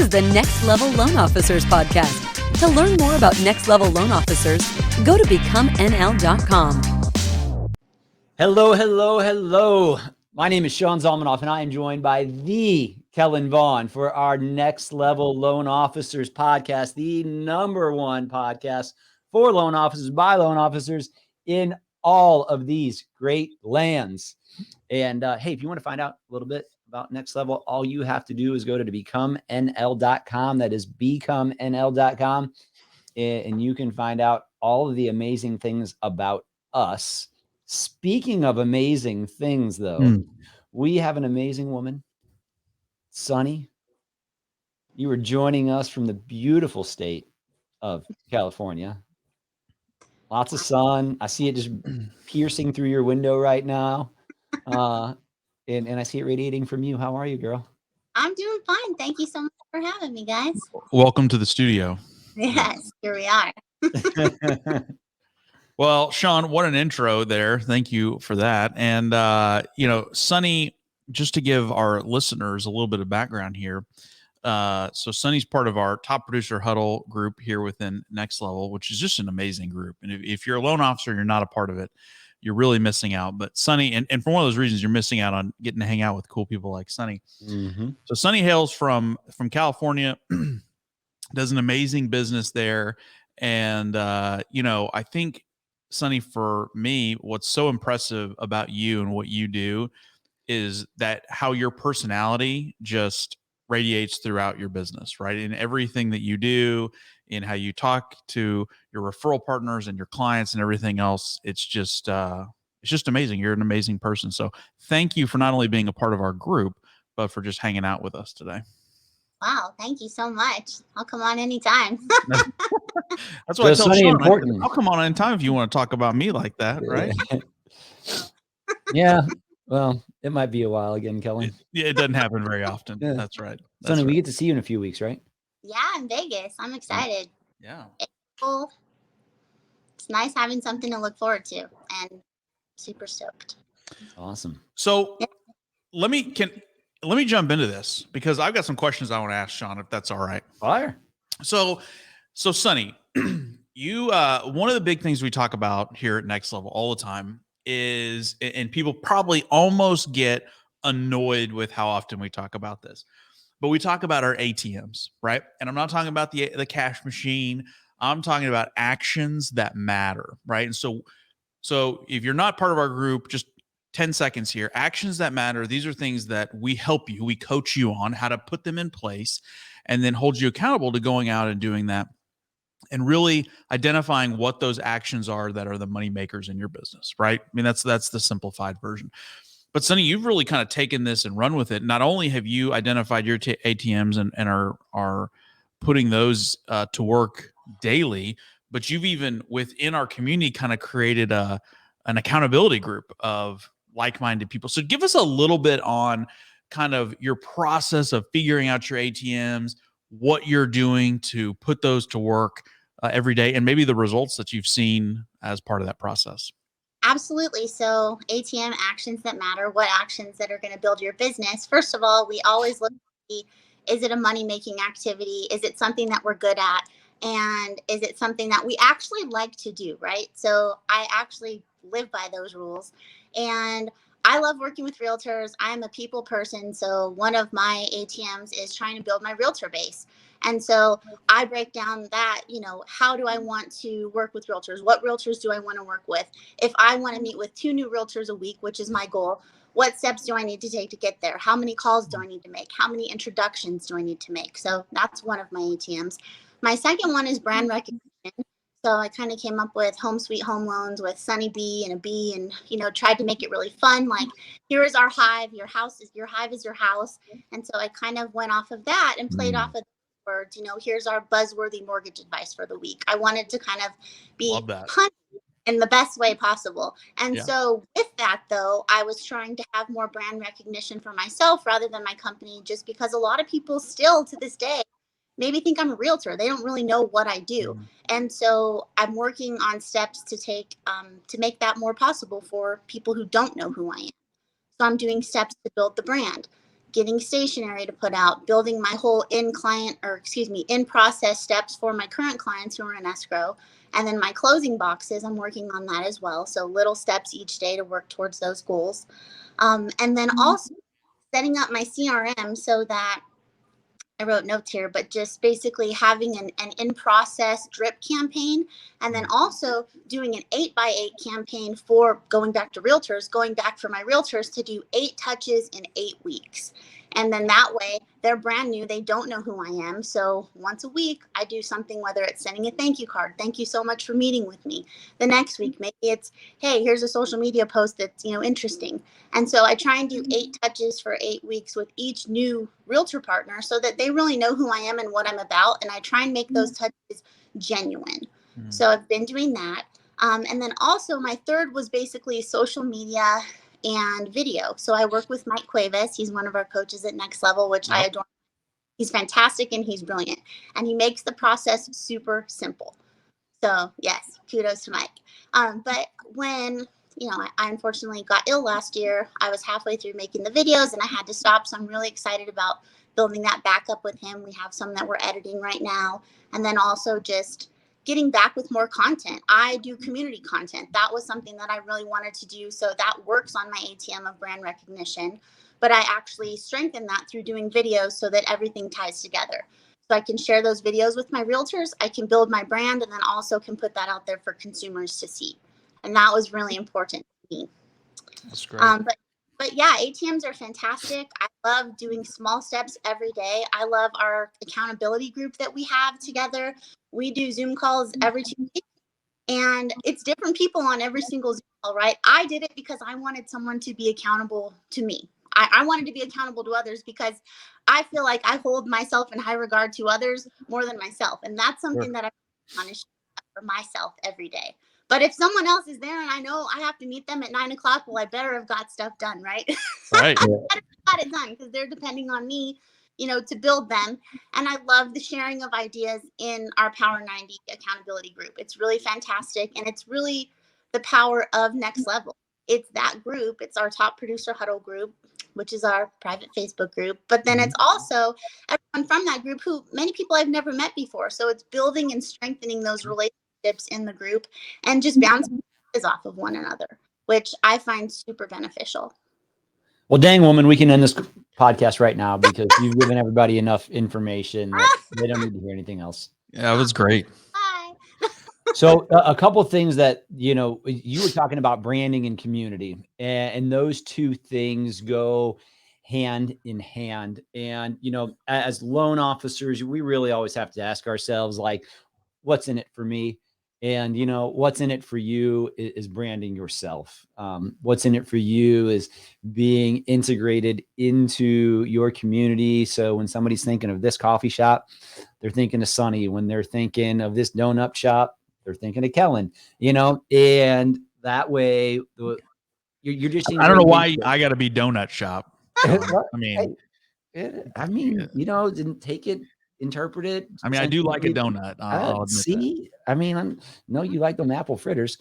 is the Next Level Loan Officers podcast. To learn more about Next Level Loan Officers, go to becomenl.com. Hello, hello, hello. My name is Sean Zalmanoff, and I am joined by the Kellen Vaughn for our Next Level Loan Officers podcast, the #1 podcast for loan officers by loan officers in all of these great lands. And hey, if you want to find out a little bit about Next Level, all you have to do is go to becomenl.com. That is becomenl.com. And you can find out all of the amazing things about us. Speaking of amazing things, though, we have an amazing woman, Sunnie. You were joining us from the beautiful state of California. Lots of sun. I see it just piercing through your window right now. And I see it radiating from you. How are you, girl? I'm doing fine. Thank you so much for having me, guys. Welcome to the studio. Yes, here we are. Well, Sean, what an intro there. Thank you for that. And, Sunnie, just to give our listeners a little bit of background here. So Sunnie's part of our top producer huddle group here within Next Level, which is just an amazing group. And if you're a loan officer and you're not a part of it, you're really missing out. But Sunnie, and for one of those reasons, you're missing out on getting to hang out with cool people like Sunnie. Mm-hmm. So Sunnie hails from California, does an amazing business there. And, I think, Sunnie, for me, what's so impressive about you and what you do is that how your personality just radiates throughout your business, right? In everything that you do, in how you talk to your referral partners and your clients and everything else. It's just amazing. You're an amazing person. So thank you for not only being a part of our group, but for just hanging out with us today. Wow, thank you so much. I'll come on anytime. That's why I tell Sean, I'll come on anytime if you want to talk about me like that, right? Yeah. Well, it might be a while again, Kellen. It doesn't happen very often. Yeah. That's right. Sunnie, we get to see you in a few weeks, right? Yeah, in Vegas. I'm excited. Yeah. It's cool. It's nice having something to look forward to, and super stoked. Awesome. So let me jump into this because I've got some questions I want to ask Sean, if that's all right. Fire. So Sunnie, you one of the big things we talk about here at Next Level all the time is, and people probably almost get annoyed with how often we talk about this, but we talk about our ATMs, right? And I'm not talking about the cash machine. I'm talking about actions that matter, right? And so if you're not part of our group, just 10 seconds here. Actions that matter. These are things that we help you, we coach you on how to put them in place and then hold you accountable to going out and doing that and really identifying what those actions are that are the money makers in your business, right? I mean, that's the simplified version. But Sunnie, you've really kind of taken this and run with it. Not only have you identified your ATMs and are putting those to work daily, but you've even within our community kind of created an accountability group of like-minded people. So give us a little bit on kind of your process of figuring out your ATMs, what you're doing to put those to work every day, and maybe the results that you've seen as part of that process. Absolutely. So ATM actions that matter, what actions that are going to build your business. First of all, we always look to see, is it a money-making activity? Is it something that we're good at? And is it something that we actually like to do, right? So I actually live by those rules. And I love working with realtors. I'm a people person. So one of my ATMs is trying to build my realtor base. And so I break down that, how do I want to work with realtors? What realtors do I want to work with? If I want to meet with 2 new realtors a week, which is my goal, what steps do I need to take to get there? How many calls do I need to make? How many introductions do I need to make? So that's one of my ATMs. My second one is brand recognition. So I kind of came up with Home Sweet Home Loans with Sunnie B and a B and, tried to make it really fun. Like, here is our hive. Your hive is your house. And so I kind of went off of that and played off of words, here's our buzzworthy mortgage advice for the week. I wanted to kind of be punny in the best way possible. And so with that, though, I was trying to have more brand recognition for myself rather than my company, just because a lot of people still to this day maybe think I'm a realtor. They don't really know what I do. And so I'm working on steps to take to make that more possible for people who don't know who I am. So I'm doing steps to build the brand. getting stationery to put out, building my whole in process steps for my current clients who are in escrow. And then my closing boxes, I'm working on that as well. So little steps each day to work towards those goals. And then also setting up my CRM so that I wrote notes here, but just basically having an in-process drip campaign, and then also doing an 8x8 campaign for going back for my realtors to do 8 touches in 8 weeks. And then that way they're brand new. They don't know who I am. So once a week I do something, whether it's sending a thank you card. Thank you so much for meeting with me. The next week, maybe it's, hey, here's a social media post that's, interesting. And so I try and do 8 touches for 8 weeks with each new realtor partner so that they really know who I am and what I'm about. And I try and make those touches genuine. So I've been doing that. And then also my third was basically social media and video. So I work with Mike Cuevas. He's one of our coaches at Next Level, which I adore. He's fantastic and he's brilliant. And he makes the process super simple. So yes, kudos to Mike. But when, I unfortunately got ill last year, I was halfway through making the videos and I had to stop. So I'm really excited about building that back up with him. We have some that we're editing right now. And then also just getting back with more content. I do community content. That was something that I really wanted to do. So that works on my ATM of brand recognition. But I actually strengthen that through doing videos so that everything ties together. So I can share those videos with my realtors. I can build my brand and then also can put that out there for consumers to see. And that was really important to me. That's great. But yeah, ATMs are fantastic. I love doing small steps every day. I love our accountability group that we have together. We do Zoom calls every 2 weeks, and it's different people on every single Zoom call, right? I did it because I wanted someone to be accountable to me. I wanted to be accountable to others because I feel like I hold myself in high regard to others more than myself. And that's something that I punish for myself every day. But if someone else is there and I know I have to meet them at 9 o'clock, well, I better have got stuff done, right? Right. I better have got it done because they're depending on me, to build them. And I love the sharing of ideas in our Power 90 accountability group. It's really fantastic. And it's really the power of Next Level. It's that group. It's our top producer huddle group, which is our private Facebook group. But then it's also everyone from that group who many people I've never met before. So it's building and strengthening those relationships in the group and just bouncing off of one another, which I find super beneficial. Well, dang, woman, we can end this podcast right now because you've given everybody enough information that they don't need to hear anything else. Yeah, that was great. Bye. So a couple of things that, you were talking about branding and community, and those two things go hand in hand. And, as loan officers, we really always have to ask ourselves, like, what's in it for me? And, what's in it for you is branding yourself. What's in it for you is being integrated into your community. So when somebody's thinking of this coffee shop, they're thinking of Sunnie. When they're thinking of this donut shop, they're thinking of Kellen, and that way you're just. I don't know why I got to be donut shop. I mean, didn't take it, interpret it. I mean, I do like a donut. I'll admit that. No, you like them apple fritters.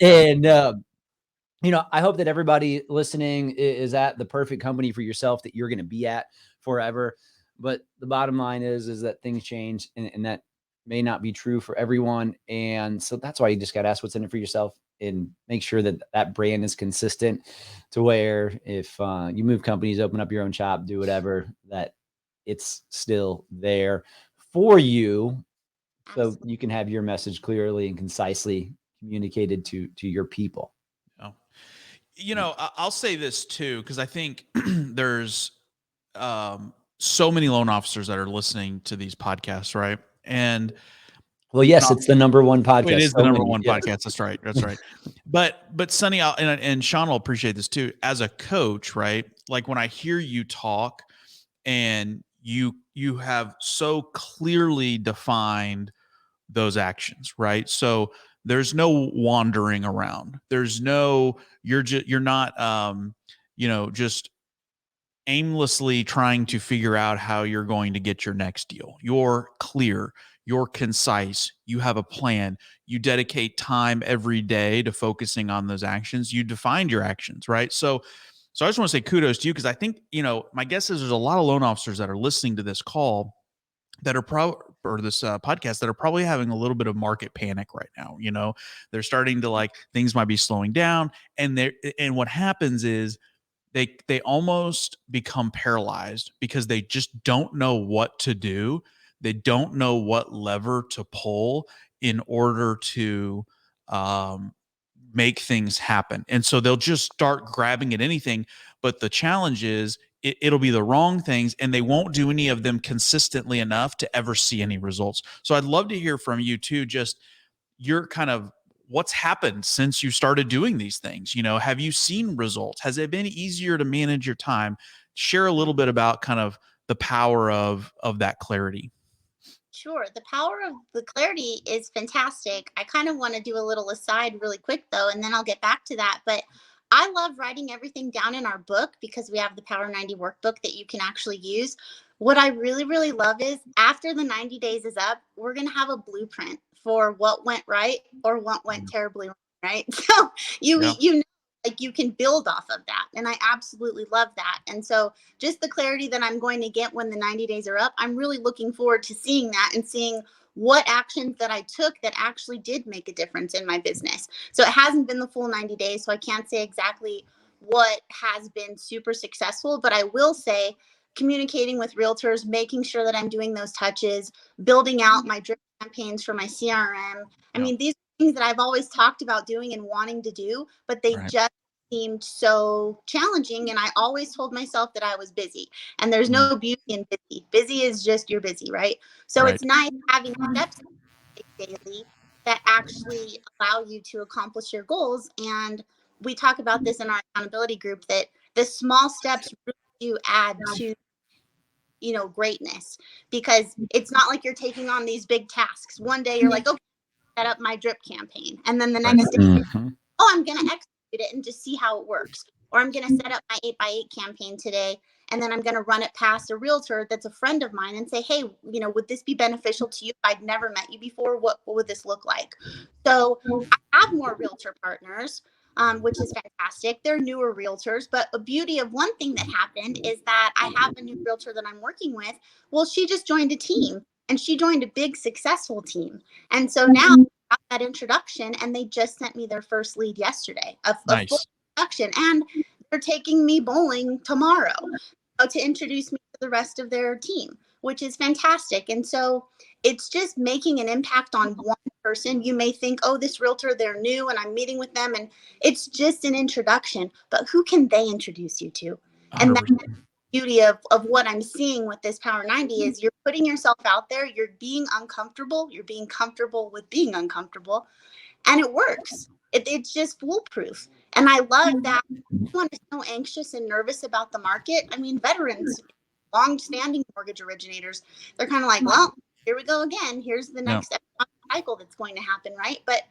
And, I hope that everybody listening is at the perfect company for yourself that you're going to be at forever. But the bottom line is that things change and that may not be true for everyone. And so that's why you just got to ask what's in it for yourself and make sure that that brand is consistent to where if you move companies, open up your own shop, do whatever, that it's still there for you. So you can have your message clearly and concisely communicated to your people. I'll say this too, because I think there's so many loan officers that are listening to these podcasts, right? And well, yes, it's the number one podcast. It is the number one podcast. That's right. That's right. But Sunnie, and Sean will appreciate this too. As a coach, right? Like when I hear you talk and you have so clearly defined those actions, right? So there's no wandering around. There's no, you're not, just aimlessly trying to figure out how you're going to get your next deal. You're clear, you're concise, you have a plan, you dedicate time every day to focusing on those actions. You defined your actions, right? So So I just want to say kudos to you, because I think, my guess is there's a lot of loan officers that are listening to this call that are or this podcast that are probably having a little bit of market panic right now. They're starting to things might be slowing down, and what happens is they almost become paralyzed because they just don't know what to do. They don't know what lever to pull in order to make things happen. And so they'll just start grabbing at anything. But the challenge is it'll be the wrong things, and they won't do any of them consistently enough to ever see any results. So I'd love to hear from you too, just your kind of what's happened since you started doing these things. Have you seen results? Has it been easier to manage your time? Share a little bit about kind of the power of that clarity. Sure. The power of the clarity is fantastic. I kind of want to do a little aside really quick though, and then I'll get back to that. But I love writing everything down in our book because we have the Power 90 workbook that you can actually use. What I really, really love is after the 90 days is up, we're going to have a blueprint for what went right or what went terribly wrong, right? So you know, you can build off of that. And I absolutely love that. And so just the clarity that I'm going to get when the 90 days are up, I'm really looking forward to seeing that and seeing what actions that I took that actually did make a difference in my business. So it hasn't been the full 90 days, so I can't say exactly what has been super successful, but I will say communicating with realtors, making sure that I'm doing those touches, building out my drip campaigns for my CRM. I mean, these are things that I've always talked about doing and wanting to do, but they just seemed so challenging. And I always told myself that I was busy, and there's no beauty in busy. Busy is just you're busy, right? So it's nice having steps daily that actually allow you to accomplish your goals. And we talk about this in our accountability group, that the small steps really do add to greatness, because it's not like you're taking on these big tasks. One day you're like, okay, set up my drip campaign, and then the next day, oh, I'm going to execute it and just see how it works. Or I'm going to set up my 8x8 campaign today, and then I'm going to run it past a realtor that's a friend of mine and say, hey, would this be beneficial to you? I'd never met you before. What would this look like? So I have more realtor partners, which is fantastic. They're newer realtors, but the beauty of one thing that happened is that I have a new realtor that I'm working with. Well, she just joined a team, and she joined a big successful team. And so now that introduction, and they just sent me their first lead yesterday, a full introduction, and they're taking me bowling tomorrow to introduce me to the rest of their team, which is fantastic. And so it's just making an impact on one person. You may think, oh, this realtor, they're new and I'm meeting with them, and it's just an introduction, but who can they introduce you to? 100%. And that's the beauty of what I'm seeing with this Power 90 is you're putting yourself out there, you're being uncomfortable, you're being comfortable with being uncomfortable, and it works. It's just foolproof. And I love that everyone is so anxious and nervous about the market. I mean, veterans, long-standing mortgage originators, they're kind of like, well, here we go again. Here's the next cycle that's going to happen, right? But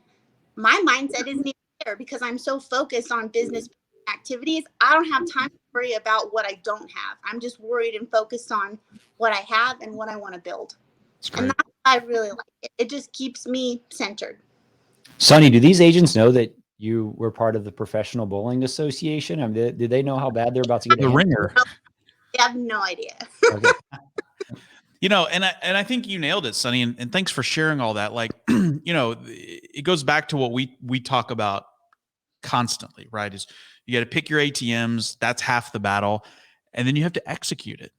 my mindset isn't even there because I'm so focused on business activities. I don't have time to worry about what I don't have. I'm just worried and focused on what I have and what I want to build. And that's what I really like. It just keeps me centered. Sunnie, do these agents know that you were part of the Professional Bowling Association? I mean, did they know how bad they're about to get the ringer? They have no idea. Okay. And I think you nailed it, Sunnie. And thanks for sharing all that. It goes back to what we talk about constantly, right? Is you got to pick your ATMs. That's half the battle. And then you have to execute it.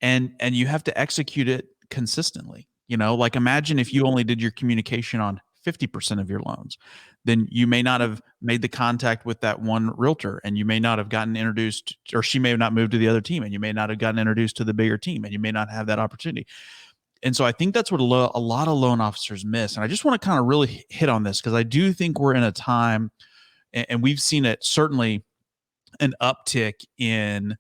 And you have to execute it consistently. Imagine if you only did your communication on 50% of your loans, then you may not have made the contact with that one realtor, and you may not have gotten introduced, or she may have not moved to the other team, and you may not have gotten introduced to the bigger team, and you may not have that opportunity. And so I think that's what a lot of loan officers miss. And I just want to kind of really hit on this because I do think we're in a time, and we've seen it certainly an uptick in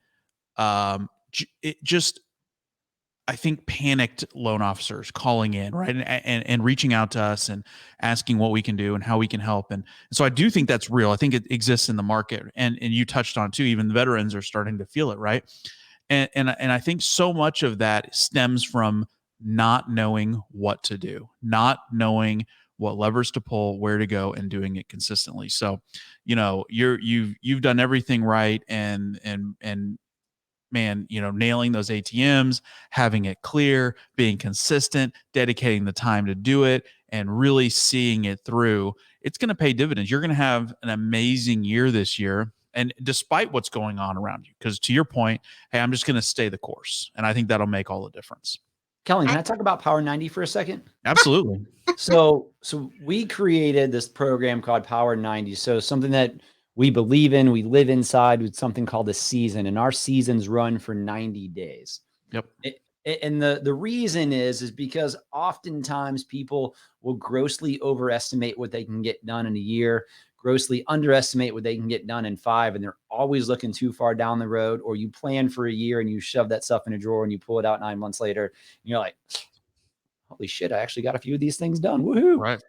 I think panicked loan officers calling in, right, and reaching out to us and asking what we can do and how we can help. And so I do think that's real. I think it exists in the market, and you touched on too. Even the veterans are starting to feel it, right? And I think so much of that stems from not knowing what to do, not knowing what levers to pull, where to go, and doing it consistently. So, you've done everything right, and man, nailing those ATMs, having it clear, being consistent, dedicating the time to do it, and really seeing it through. It's going to pay dividends. You're going to have an amazing year this year. And despite what's going on around you, because to your point, hey, I'm just going to stay the course. And I think that'll make all the difference. Kellen, can I talk about Power 90 for a second? Absolutely. So we created this program called Power 90. So something that we believe in, we live inside with something called a season, and our seasons run for 90 days. Yep. And the reason is because oftentimes people will grossly overestimate what they can get done in a year, grossly underestimate what they can get done in 5, and they're always looking too far down the road. Or you plan for a year and you shove that stuff in a drawer and you pull it out 9 months later, and you're like, holy shit, I actually got a few of these things done. Woohoo. Right.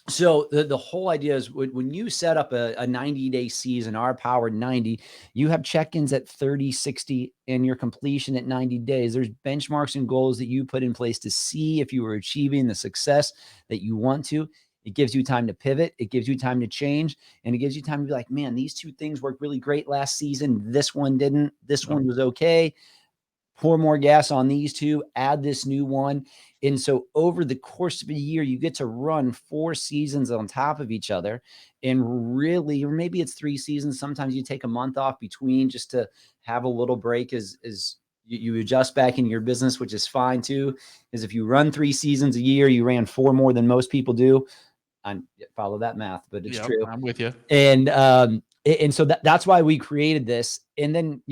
So the whole idea is when you set up a 90-day season, our Power 90, you have check-ins at 30, 60, and your completion at 90 days. There's benchmarks and goals that you put in place to see if you are achieving the success that you want to. It gives you time to pivot. It gives you time to change. And it gives you time to be like, man, these 2 things worked really great last season. This one didn't. This one was okay. Pour more gas on these 2, add this new one. And so over the course of a year, you get to run 4 seasons on top of each other. And really, or maybe it's 3 seasons. Sometimes you take a month off between just to have a little break as you adjust back in your business, which is fine too. Because if you run 3 seasons a year, you ran 4 more than most people do. I follow that math, but it's true. I'm with you. And so that's why we created this. And then,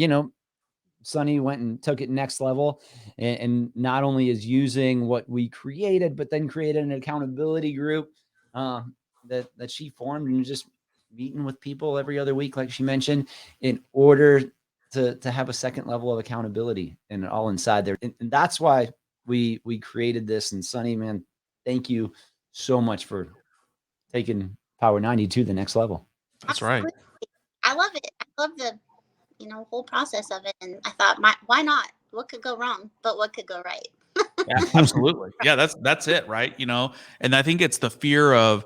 Sunnie went and took it next level, and not only is using what we created, but then created an accountability group that she formed, and just meeting with people every other week, like she mentioned, in order to have a second level of accountability, and all inside there. And that's why we created this. And Sunnie, man, thank you so much for taking Power 90 to the next level. That's right. I love it. I love the whole process of it. And I thought, why not? What could go wrong, but what could go right? Yeah, absolutely. Yeah, that's it, right? And I think it's the fear of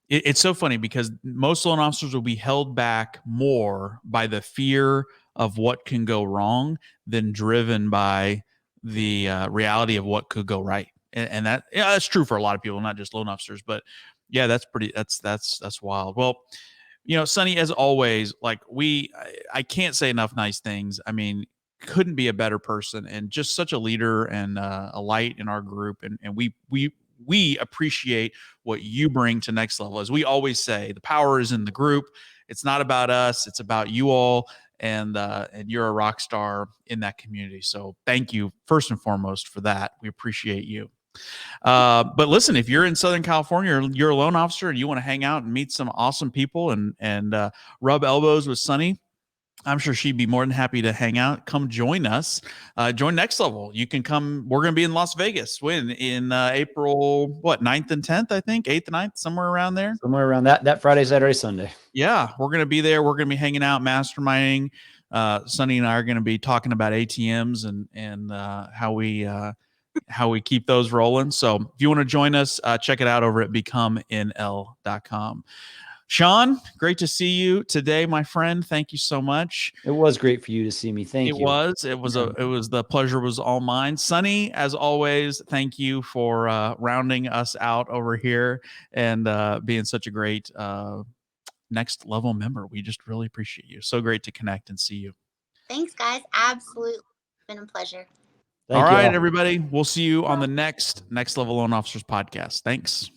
it's so funny because most loan officers will be held back more by the fear of what can go wrong than driven by the reality of what could go right. And that's true for a lot of people, not just loan officers, but yeah, that's wild. Well, Sunnie, as always, I can't say enough nice things. I mean, couldn't be a better person, and just such a leader and a light in our group. And we appreciate what you bring to Next Level. As we always say, the power is in the group. It's not about us. It's about you all. And you're a rock star in that community. So thank you first and foremost for that. We appreciate you. But listen, if you're in Southern California, or you're a loan officer and you want to hang out and meet some awesome people and rub elbows with Sunnie, I'm sure she'd be more than happy to hang out. Come join us. Join Next Level. You can come. We're going to be in Las Vegas in April, 9th and 10th, I think, 8th and 9th, somewhere around there. Somewhere around that Friday, Saturday, Sunday. Yeah, we're going to be there. We're going to be hanging out, masterminding. Sunnie and I are going to be talking about ATMs and how we keep those rolling. So if you want to join us, check it out over at becomenl.com. Sean, great to see you today, my friend. Thank you so much. It was great for you to see me. Thank you. It was the pleasure was all mine. Sunnie, as always, thank you for rounding us out over here and being such a great Next Level member. We just really appreciate you. So great to connect and see you. Thanks, guys. Absolutely. It's been a pleasure. All right, everybody. We'll see you on the next Level Loan Officers podcast. Thanks.